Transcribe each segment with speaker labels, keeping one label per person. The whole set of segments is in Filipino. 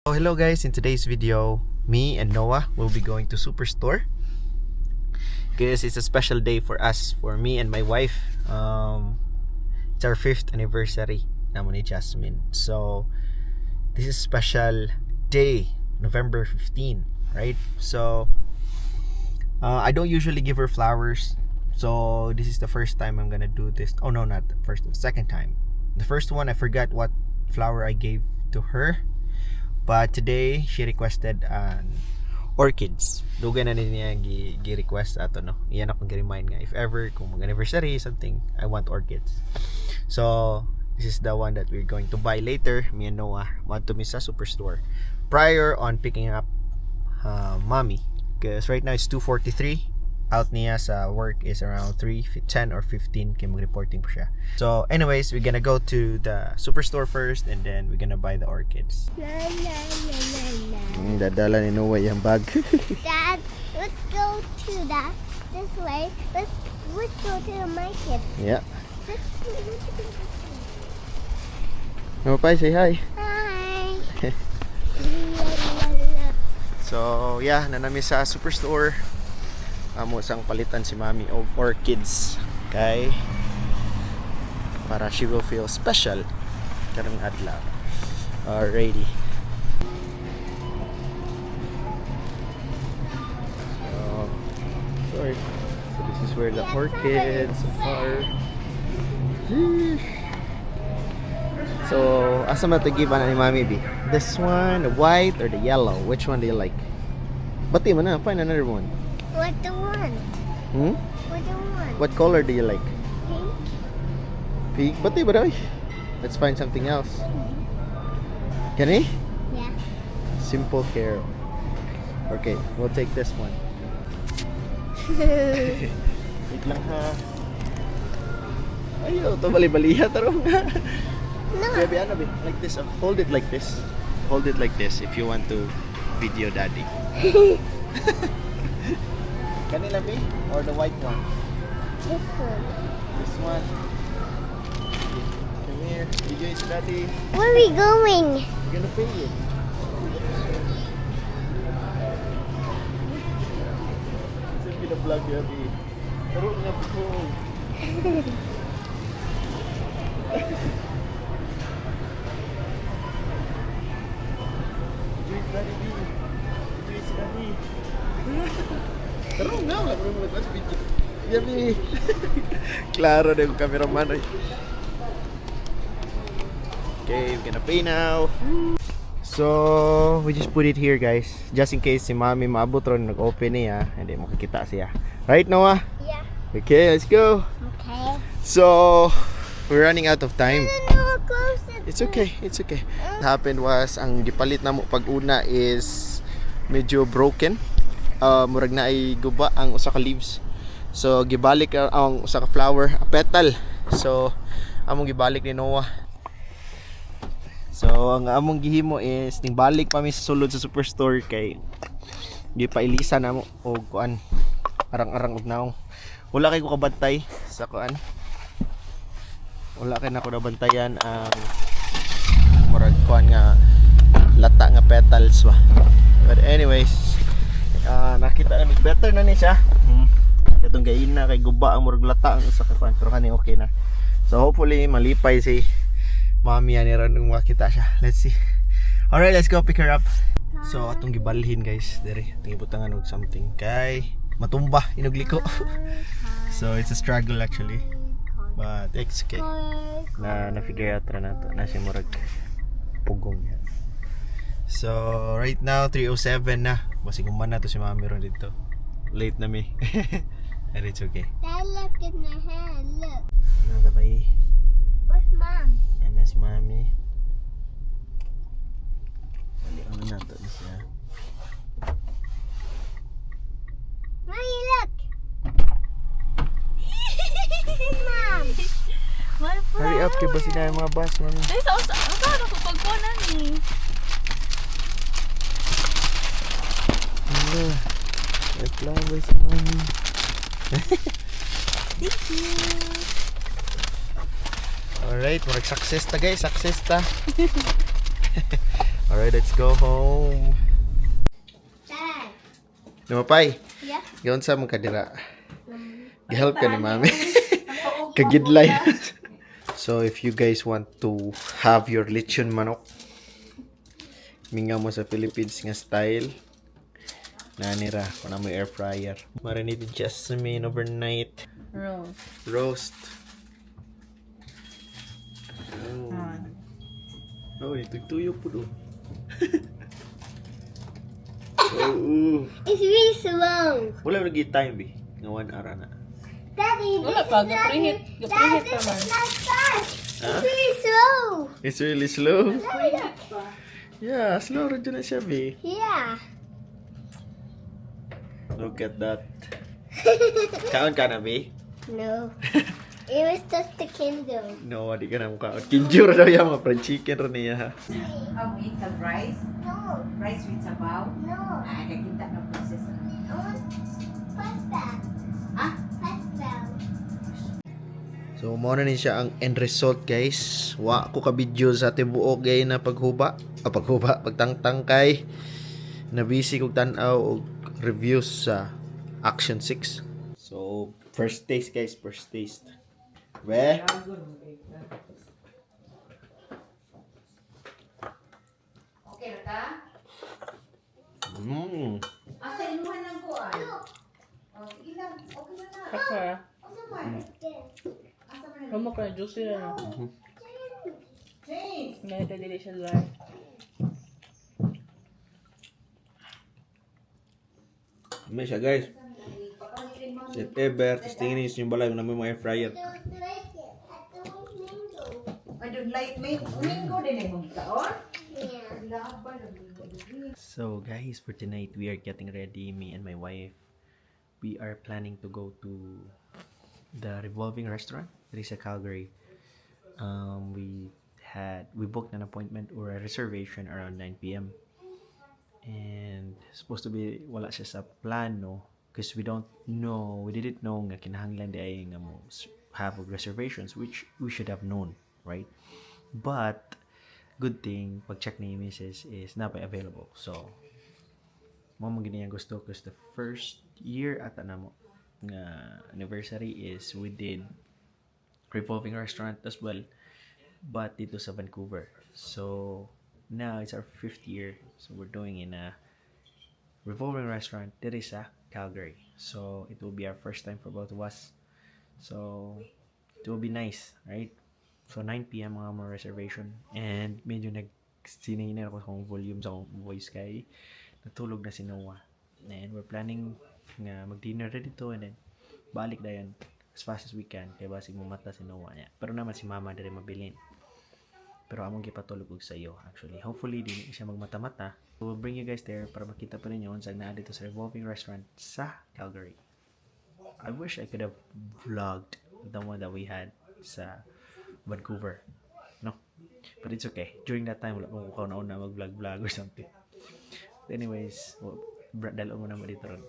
Speaker 1: Oh, hello guys, in today's video, me and Noah will be going to Superstore because it's a special day for us, for me and my wife. It's our 5th anniversary naman ni Jasmine. So, this is special day, November 15, right? So, I don't usually give her flowers. So, this is the first time I'm gonna do this. Oh no, not the first, the second time. The first one, I forgot what flower I gave to her. But today, she requested orchids. Dugan na niya gi-request ato, no? Iyan akong gi-remind nga. If ever, kung mag-anniversary, something, I want orchids. So, this is the one that we're going to buy later. Me and Noah want to miss sa Superstore. Prior on picking up Mommy. Because right now, it's 2:43. Out niya sa work is around 3:10 or 15 kaya mag-reporting po siya. So anyways, we're gonna go to the Superstore first and then we're gonna buy the orchids. Dadala ni Noah yung bag.
Speaker 2: Dad, let's go to this way. Let's go to the market.
Speaker 1: Yeah. Noah, say hi.
Speaker 2: Hi.
Speaker 1: So yeah, nanami sa Superstore. Amo sang palitan si Mami og orchids kay para she will feel special karong adlaw. Alrighty. Sorry. So this is where the orchids are. So asa man to give ana ni Mami bi? This one, the white or the yellow? Which one do you like? Bati man na, find another one.
Speaker 2: What do you want?
Speaker 1: Hmm?
Speaker 2: What do you want?
Speaker 1: What color do you like?
Speaker 2: Pink?
Speaker 1: Pink? Bati ba daw? Let's find something else. Kani?
Speaker 2: Yeah.
Speaker 1: Simple care. Okay, we'll take this one. Wait lang ha. Ayaw, ito bali-baliya. Tarong nga.
Speaker 2: No.
Speaker 1: Baby, ano ba? Like this. Hold it like this. Hold it like this if you want to video daddy. Kanila be? Or the white one?
Speaker 2: This one.
Speaker 1: This one. Come here. Video it to daddy.
Speaker 2: Where are we going?
Speaker 1: You're gonna pay it. It's a vlog yabi. Tarong nga po. Video it daddy. Video it daddy. Tarong nga, wala ko naman nag-watch video. Yabi. Klaro na yung cameraman. Okay, we're gonna pay now. So, we just put it here guys. Just in case si Mami maabot ron nag-open niya, hindi makikita siya. Right, Noah?
Speaker 2: Yeah.
Speaker 1: Okay, let's go.
Speaker 2: Okay.
Speaker 1: So, we're running out of time.
Speaker 2: No, close it.
Speaker 1: It's okay, it's okay. What happened was, ang gipalit na mo pag-una is medyo broken. Murag na ay guba ang usa ka leaves. So gibalik ang usa ka flower, a petal. So among gibalik ni Noah. So ang among gihimo is tingbalik pa mi sa sulod sa Superstore kay gipailisa na mo og kuan arang-arang og naong. Wala kay ko kabantay sa kuan. Wala kay nako nabantayan ang murag kuan nga lata nga petals ba. But anyways, nakita na better na ni siya. Katong gayin na kay guba ang murag lata ang usa ka kuan pero kani okay na. So hopefully malipay si Mami ani ron nung makita siya. Let's see. Alright, let's go pick her up. So atong gibalhin guys, dere atong ibutangan og something kay matumba inugliko. So it's a struggle actually. But it's okay. Na figure out ra nato na si murag pugong yan. So right now 3:07 na. Basig man na to si Mami ron dito. Late na mi. And it's okay.
Speaker 2: Dad, look in my hand. Look.
Speaker 1: Nakabay.
Speaker 2: Where's Mom?
Speaker 1: Yan na si Mami. Balik naman nato na siya.
Speaker 2: Mommy, look. Mom.
Speaker 1: Hurry up kay basi na yung mga bus, Mami.
Speaker 3: Dahil sa ako pagkunan ni.
Speaker 1: Hello. May flowers, Mami.
Speaker 3: Thank you.
Speaker 1: Alright, murag success ta guys, success ta. Alright, let's go home.
Speaker 2: Dad.
Speaker 1: Namapay,
Speaker 2: Yeah.
Speaker 1: gawin sa mong kadira. I-help ka ni mami. Kagidlay. So, if you guys want to have your lechon manok, minga mo sa Philippines nga style, nanira, kung na mo air fryer. Marinated jasmine overnight.
Speaker 3: Rose.
Speaker 1: Roast. Oh, itugtuyo po do. Oh,
Speaker 2: It's really slow.
Speaker 1: wala lagi time eh. Nga 1 hour na.
Speaker 2: Daddy,
Speaker 3: Wala
Speaker 2: this
Speaker 3: pa,
Speaker 2: is not
Speaker 3: gaprihit.
Speaker 2: Dad,
Speaker 3: Gaprihit
Speaker 2: this
Speaker 3: naman.
Speaker 2: is not fast.
Speaker 1: Huh?
Speaker 2: It's really slow.
Speaker 1: It's really slow.
Speaker 3: Gaprihit pa.
Speaker 1: Yeah, slow rin dyan na siya, be.
Speaker 2: Yeah.
Speaker 1: Look at that. Kaon ka na, be?
Speaker 2: No. It was just the Kindle.
Speaker 1: No, di ka na mukha. Kinjur daw yan, mga fried chicken rin niya, ha?
Speaker 4: We eat the rice,
Speaker 2: No.
Speaker 4: rice with sabaw.
Speaker 2: No.
Speaker 4: Ah, nakita na process.
Speaker 2: I want pasta.
Speaker 4: Ah,
Speaker 2: Pasta.
Speaker 1: So, muna ni siya ang end result, guys. Wa ko ka-video sa tibuok gay na pagtangtang kay nabisi kog tan-aw og reviews sa Action 6. So, first taste, guys, first taste. We?
Speaker 4: okay na ka? Asa inuhan ng kuan? Oh, sige lang. Okay na na.
Speaker 3: Kaka.
Speaker 4: Asa man? Asa man?
Speaker 3: Roma ka na, juicy na.
Speaker 4: James!
Speaker 3: Ngayon ka dili siya dry.
Speaker 1: May siya, guys. If ever, testingin niyo yung balay kung namin mga air fryer.
Speaker 2: Don't like it. I don't mango.
Speaker 4: I don't like mango din ay mong taon.
Speaker 2: Yeah.
Speaker 4: Laban.
Speaker 1: So, guys, for tonight, we are getting ready, me and my wife. We are planning to go to the Revolving Restaurant. It is a Calgary. We booked an appointment or a reservation around 9 p.m. And supposed to be wala siya sa plano because we didn't know nga kinahanglan di ay nga mo have reservations, which we should have known, right? But good thing pag-check ni Mrs. is na pa available. So mo gini ang gusto because the first year ata na mo nga anniversary is we did Revolving Restaurant as well, but dito sa Vancouver. So now it's our 5th year, so we're doing in a Revolving Restaurant that is sa Calgary. So it will be our first time for both of us. So it will be nice, right? So 9 p.m. mga mga reservation, and medyo nagsinay ako sa volume sa akong voice kay natulog na si Noah. And we're planning nga mag-dinner ready to, and then balik na yan as fast as we can kay basig mumata si Noah niya. Pero naman si mama diri mabilin. Pero among gipatulog og sa iyo actually. Hopefully di siya magmata-mata. We'll bring you guys there para makita pa ninyo unsang naa dito sa Revolving Restaurant sa Calgary. I wish I could have vlogged the one that we had sa Vancouver. No? But it's okay. During that time, wala akong kauna-una mag-vlog or something. But anyways, dalo mo naman dito ron.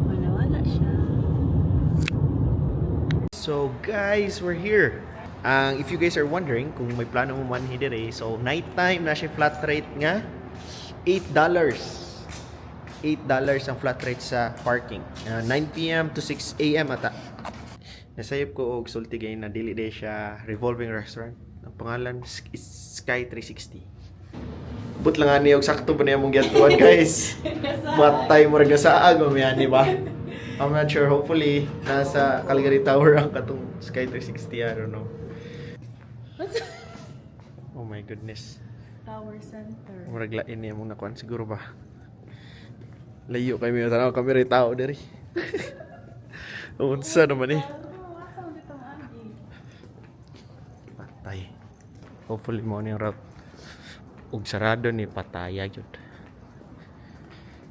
Speaker 3: Wala siya.
Speaker 1: So guys, we're here. If you guys are wondering kung may plano mo man hindi so nighttime na siya flat rate nga $8. $8 ang flat rate sa parking. 9 p.m. to 6 a.m. ata. Nasayop ko og sulti gay na dili day siya Revolving Restaurant. Ang pangalan is Sky 360. But lang ani og sakto ba niya mong gatuan guys. Matay mo rin sa ag mamaya ba? I'm not sure. Hopefully nasa Calgary Tower ang katong Sky 360. I don't know. Oh my goodness.
Speaker 3: Tower Center.
Speaker 1: Murag lain niya mong nakuan siguro ba? Layo kami tanaw kami rin tao diri. Unsa naman eh. Patay. Hopefully mo ni route. Ug sarado ni pataya gyud.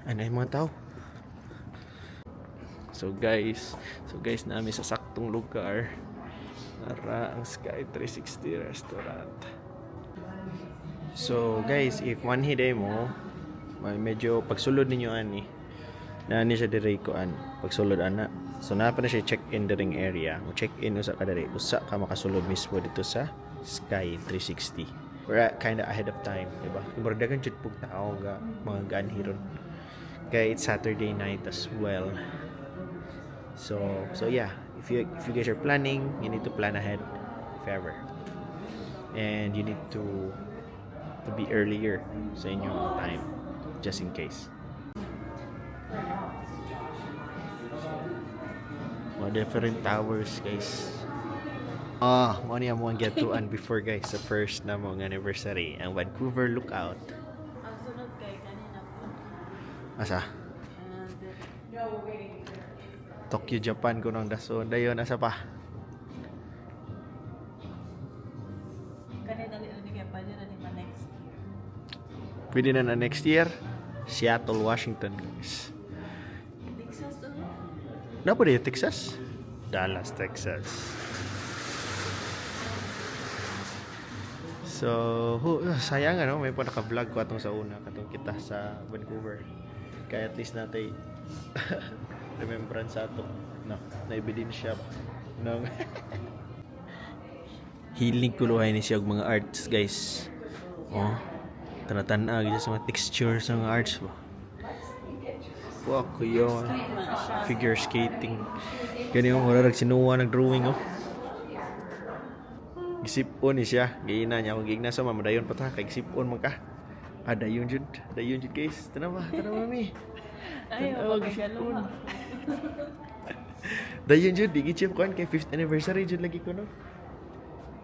Speaker 1: Anay mga tao. So guys namin sa saktong lugar. Ara ang Sky 360 Restaurant. So guys, if one day mo may medyo pagsulod ninyo ani na siya dire ko an pagsulod ana So napa na siya check-in diring area. Mo check-in usa ka diri, usa ka makasulod mismo dito sa Sky 360. We're kind of ahead of time, diba? Kung dagan jud pug tao ga mga ganhiron. Kaya it's Saturday night as well. So yeah, if you guys are planning, you need to plan ahead if ever. And you need to be earlier sa inyong time just in case. Mga different towers, guys. Mo niya mo ang get to an before, guys, sa first na mong anniversary ang Vancouver Lookout.
Speaker 3: Ang sunod kay kanina po.
Speaker 1: Asa? Tokyo, Japan ko nang dason. Dayon, asa pa?
Speaker 3: Kanina dali kay pa dyan na next year.
Speaker 1: Pwede na next year. Seattle, Washington, guys.
Speaker 3: Texas to.
Speaker 1: Napa di Texas? Dallas, Texas. So, sayang ano, may pa naka-vlog ko atong sa una katong kita sa Vancouver. Kaya at least natay remembrance sa ato. No, naibidin shop ng healing kuluhay ni siya og mga arts, guys. Oh, tanatan-ag sa mga textures ng arts mo. Wow, kuyo. Figure skating. Gani yung mura sinuwa nag-drawing, oh. Gisipon ni siya. Gina niya. Kung gigna sa mama, dayon pa ta. Kay gisipon mo ka. Dayon jud. Dayon jud, guys. Tanawa, mami.
Speaker 3: Ayaw, magkasyaluan.
Speaker 1: Dayon jud. Di gichip ko kay 5th anniversary jud lagi ko, no?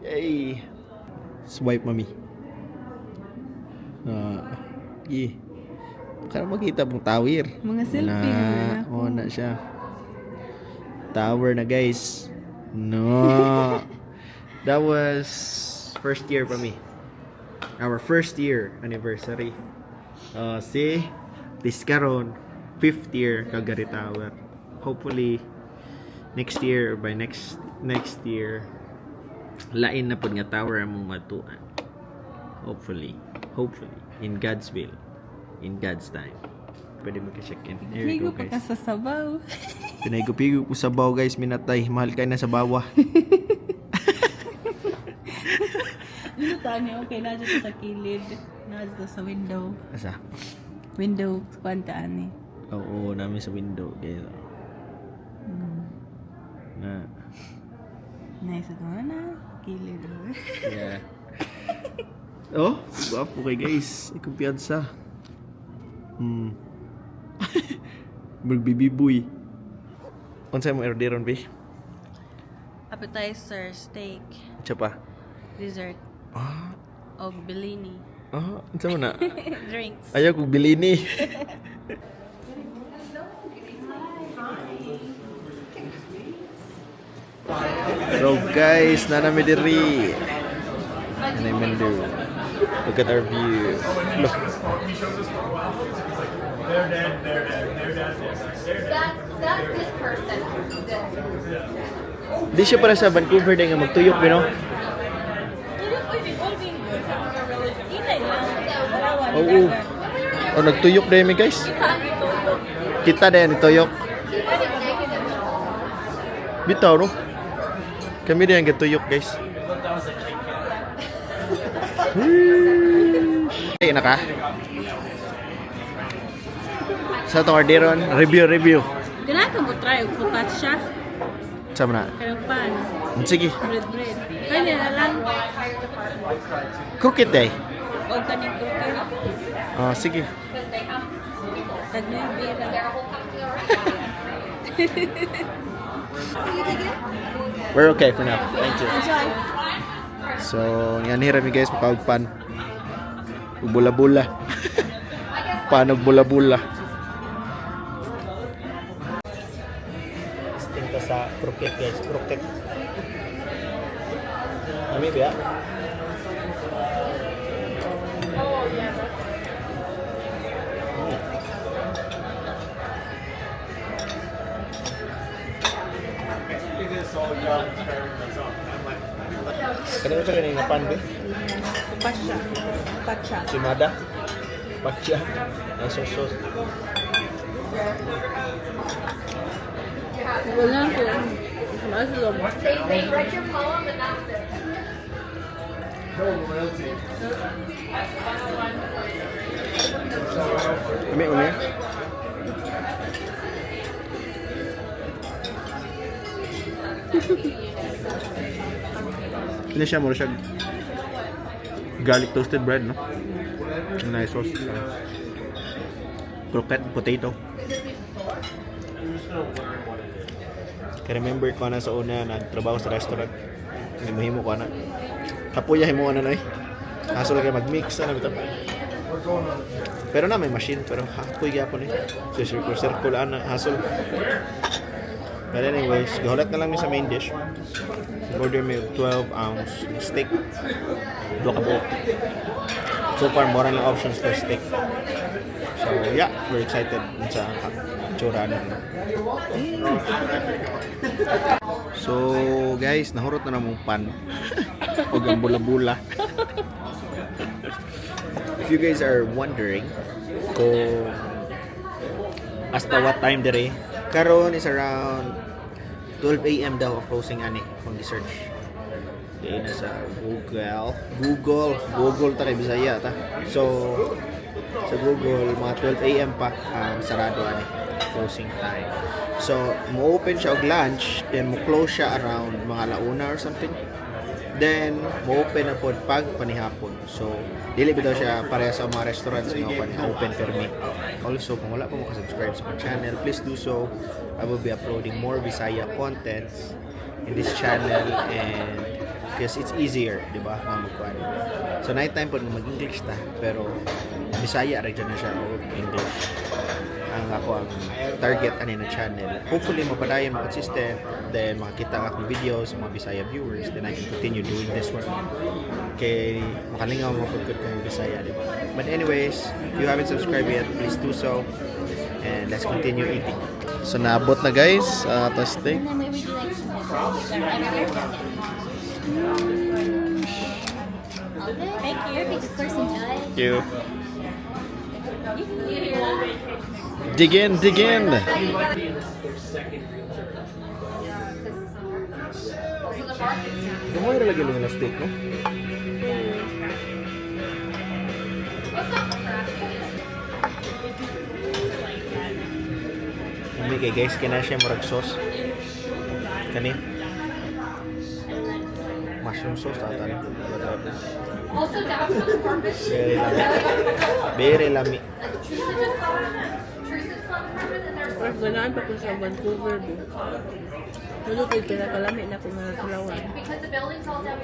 Speaker 1: Yay! Swipe, mami. Yeah. Kaya makita pong tower.
Speaker 3: Mga selfie na ako.
Speaker 1: Oo na siya. Tower na, guys. No. That was first year for me. Our first year anniversary. See? This karon 5th year Calgary Tower. Hopefully next year or by next year lain na pud nga tower among matuan. Hopefully in God's will. In God's time. Pwede magka-check-in. Here we go,
Speaker 3: Higo pa
Speaker 1: guys.
Speaker 3: ka sa sabaw.
Speaker 1: Pinay-pigo ko sa baw, guys. Minatay. Mahal kayo na sa bawa.
Speaker 3: Dito tayo niya, okay na dito sa kilid. Na dito sa window.
Speaker 1: Asa?
Speaker 3: Window, kwantaan eh.
Speaker 1: Oo, namin sa window. Kaya, na.
Speaker 3: Nice ito na. Kilid.
Speaker 1: Yeah. Oh, guwapo kay guys. Ay, kumpiyansa. Magbibiboy. Unsa mo orderon, be?
Speaker 3: Appetizer, steak,
Speaker 1: Unsa pa?
Speaker 3: dessert,
Speaker 1: Ah,
Speaker 3: og Bellini.
Speaker 1: unsa mo na?
Speaker 3: Drinks.
Speaker 1: Ayaw kong bilini. So guys, nanami diri. Nanay Mendo. Look at our view. Look.
Speaker 4: That's this person.
Speaker 1: Di siya para sa Vancouver din nga magtuyok, you know?
Speaker 3: Inay lang. Wala
Speaker 1: Oo. Oh, nagtuyok din mi guys. Kita din ni tuyok. Bitaw no? Kami din ang gatuyok, guys. Ay, naka. Sa itong orderon, review.
Speaker 3: Ganito mo try og focaccia.
Speaker 1: Sama na.
Speaker 3: Kanang pan.
Speaker 1: Sige.
Speaker 3: Bread. Kanya na lang.
Speaker 1: Cook it eh.
Speaker 3: O kaning cookie.
Speaker 1: Sige.
Speaker 3: Tagno yung bira.
Speaker 1: We're okay for now. Thank you.
Speaker 3: Enjoy.
Speaker 1: So, yan hirami guys, makawagpan. Bula-bula. Paano bula-bula? Tinta sa croquette guys, croquette. Kami ba? Kanino siya kanina pan ba?
Speaker 3: Focaccia.
Speaker 1: Simada? Pacha? Ang sauce.
Speaker 3: Wala ko. Maslom.
Speaker 1: Kami uli. Ini siya mura siya garlic toasted bread, no? Nice sauce. Croquette potato. Kaya remember ko na sa una nagtrabaho sa restaurant. Himo ko na. Kapuya himo na na eh. Hassle kayo mag-mix na bitaw. Pero na may machine pero hapoy gyapon eh. So circle ana hassle. But anyways, gahulat na lang mi sa main dish. Order me 12-ounce steak. Dua ka buok. So far, more na options for steak. So yeah, we're excited sa tsura na. So guys, nahurot na namong pan. O ang bula-bula. If you guys are wondering kung hasta what time dire, karon is around 12 a.m. daw ang closing ani kung gi-search. Kaya na sa Google ta kay Bisaya ta. So sa Google mga 12 a.m. pa ang sarado ani closing time. So mo open siya og lunch, then mo close siya around mga launa or something. Then mo open na pod pag panihapon. So dili bitaw siya pareha sa mga restaurants nga open permi. Also kung wala pa mo ka-subscribe sa channel, please do so. I will be uploading more Bisaya contents in this channel and because it's easier, di ba? Magkuhan. So night time po mag-English ta, pero Bisaya ra dyan na siya o English. Ang ako ang target ani na channel. Hopefully mapadayon mo consistent, then makakita ang akong videos sa mga Bisaya viewers, then I can continue doing this one. Kay makalingaw mo pagkut kong Bisaya, di ba? But anyways, if you haven't subscribed yet, please do so. And let's continue eating. So naabot na guys, to steak.
Speaker 2: And then where would you like some All good? Thank you. Of course, enjoy.
Speaker 1: Thank you. Dig in, dig in. Gamay lagi lang na steak, no? Hindi kay guys, kina siya murag sauce. Kani? Mushroom sauce ata ni. Very lami.
Speaker 3: First, ganaan pa ko sa Vancouver. Nulo ko yung pinakalami na kung nasulawan.
Speaker 5: Because the building's all down.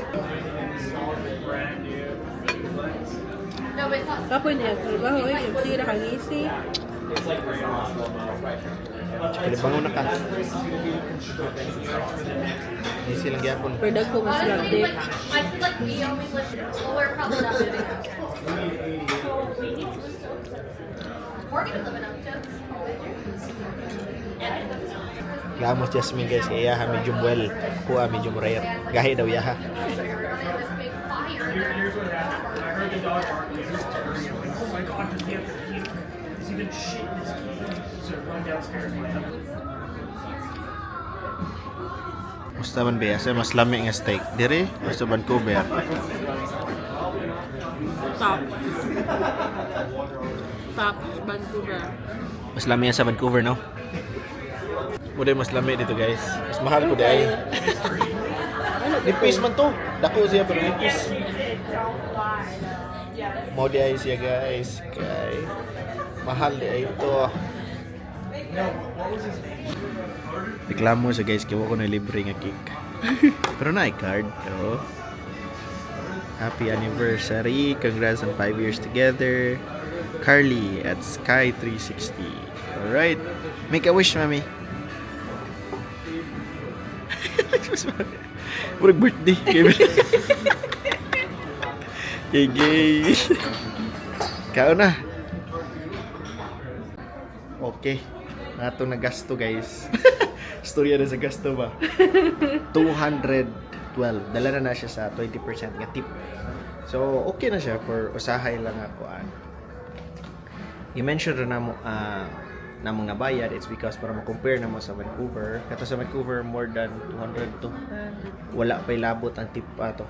Speaker 5: No, it's not.
Speaker 3: Kapoy niya, trabaho yung sira kang isi.
Speaker 1: Kalibangon na ka. Hindi silang gyapon.
Speaker 3: Perdag ko mas lang
Speaker 5: Honestly,
Speaker 3: din.
Speaker 5: like, I feel like we always live. Well, we're probably not living up to. We're gonna live it up to.
Speaker 1: Lamos Jasmine guys, kaya yaha medium well. Kuha medium rare. Gahi daw yaha.
Speaker 5: This big fire.
Speaker 1: Musta man ba? Sa mas lami nga steak. Dire, o sa Vancouver.
Speaker 3: Top. Top, Vancouver.
Speaker 1: Mas lami yan sa Vancouver, no? Muna mas lami dito guys. Mas mahal ko dahil. Nipis man to. Dako siya pero nipis. Mo di ay siya guys. Kay mahal di ay ito. Reklamo siya guys. Kiwa ko na libre nga cake. Pero na card. Oh. Happy anniversary. Congrats on 5 years together. Carly at Sky 360. Alright. Make a wish, mami. Murag birthday. Gay. Kao na. Okay. Nato na gasto guys. Storya na sa gasto ba? 212. Dala na siya sa 20% nga tip. So, okay na siya for usahay lang ako. I-mention rin na mo namang nabayad, it's because para ma-compare namo sa Vancouver. Kato sa Vancouver, more than 200 to. Wala pa'y labot ang tip pa to.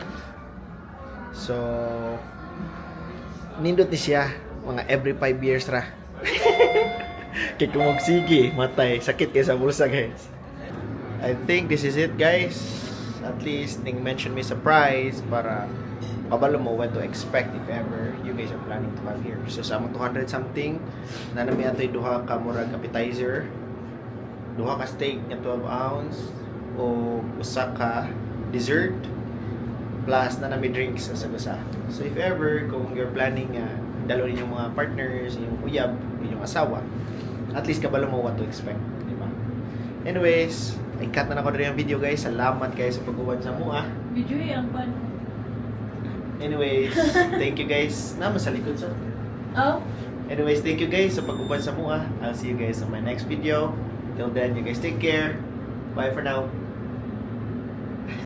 Speaker 1: So, nindot ni siya. Mga every 5 years ra. Kaya kung magsige, matay. Sakit kayo sa bulsa, guys. I think this is it, guys. At least, ning mention me sa price para kabalo mo what to expect if ever you guys are planning to come here. So, sa among 200 something, na nami ato'y duha ka murag appetizer, duha ka steak nga 12 ounce, o usa ka dessert, plus na nami drinks sa gusa. So, if ever, kung you're planning dalo ninyong mga partners, inyong uyab, inyong asawa, at least kabalo mo what to expect, di ba? Anyways, i-cut na ako rin ang video, guys. Salamat kayo sa pag-uwan sa mua.
Speaker 3: Video yung pan.
Speaker 1: Anyways, thank you guys. Naman sa likod sa.
Speaker 3: Oh?
Speaker 1: Anyways, thank you guys sa pag-uwan sa mua. I'll see you guys on my next video. Till then, you guys take care. Bye for now.